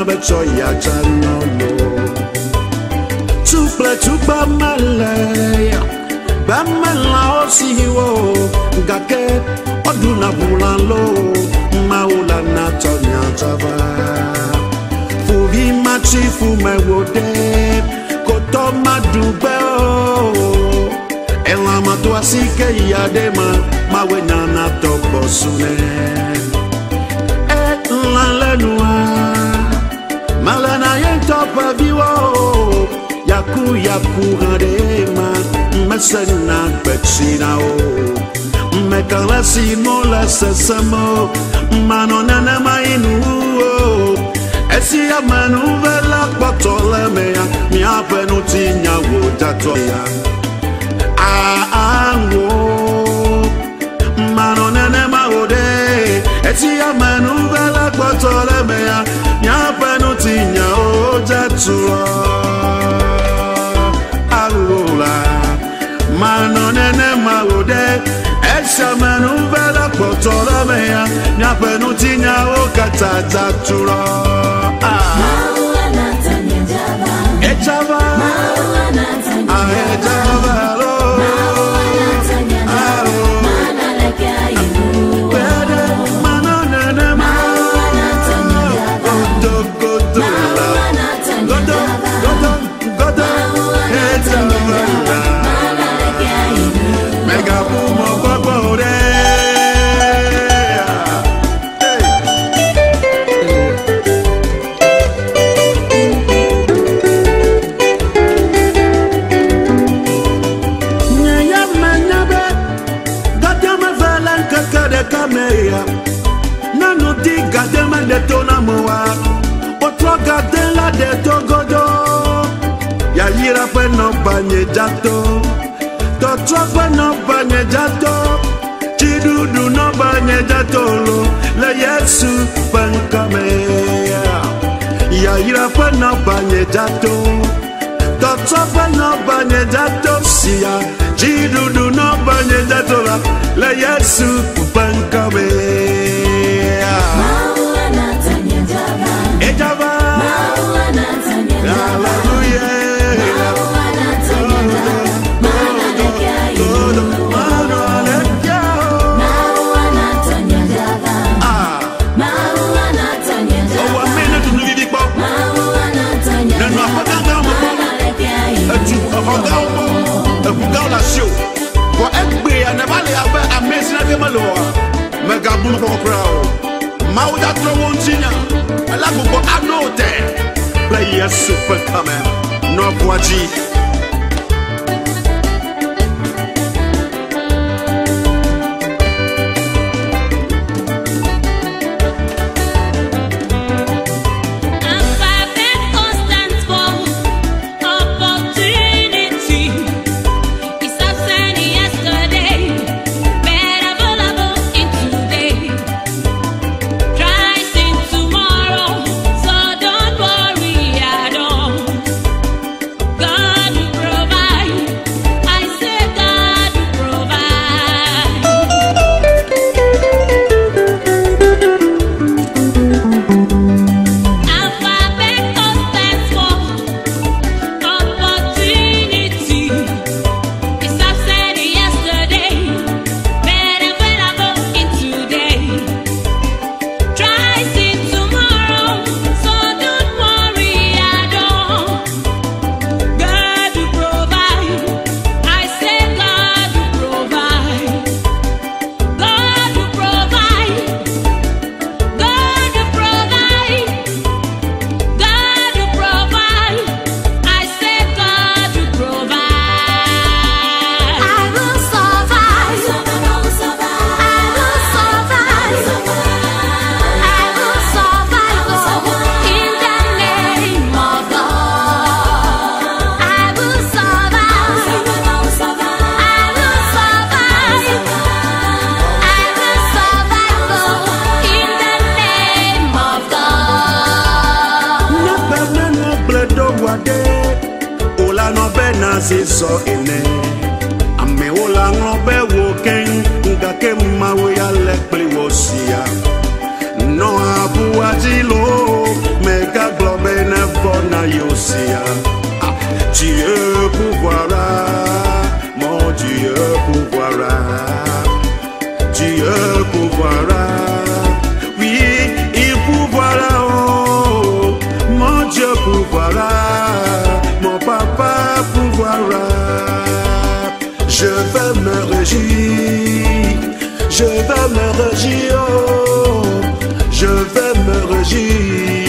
becho ya chanolo tupa malaya bamala osiwo gake oduna bulalo maula na tonya tava fuvi machifu mewode koto madube ela mato asike yadema mawena na tokosune la lenua malana yentopa viwo yaku hadema mesena betsina o mekalasi no la sesamo manonana mainu esi amanu vela potole meya mi apenu tinya wo tatoya ango manonana maode esi amanu vela potole meya mi apenu tinya o tatoya manonene maode eshamanu vela potolo meya nyapenu tinya okatata turo mawana tanya java echava mawana tanya echava mawana tanya mana leka ibu manonene mawana tanya java mawana tanya java mega bumo babore nyaya manyabe gadama valan kakade kameya nanu di gadama de tonamoa otro gadela de togodo ya yira pe no banye jato Totropa no banye jato chidudu no banye jato lo le yesu pankame ya yira pa no banye jato totropa no banye jato siya chidudu no banye jato la le yesu pankame mawana tanya java ejava mawana tanya java hallelujah for every and a valley of amazing at the Maloa, Megabun for Crow, Mauda Tronchina, a lago anote, play a super comment, no Quaji. So ene ame ola ngobe woken ngake mawe ya lekpli wosia no abu ajilo mega Je vais me réjouir, je vais me réjouir, oh, je vais me réjouir.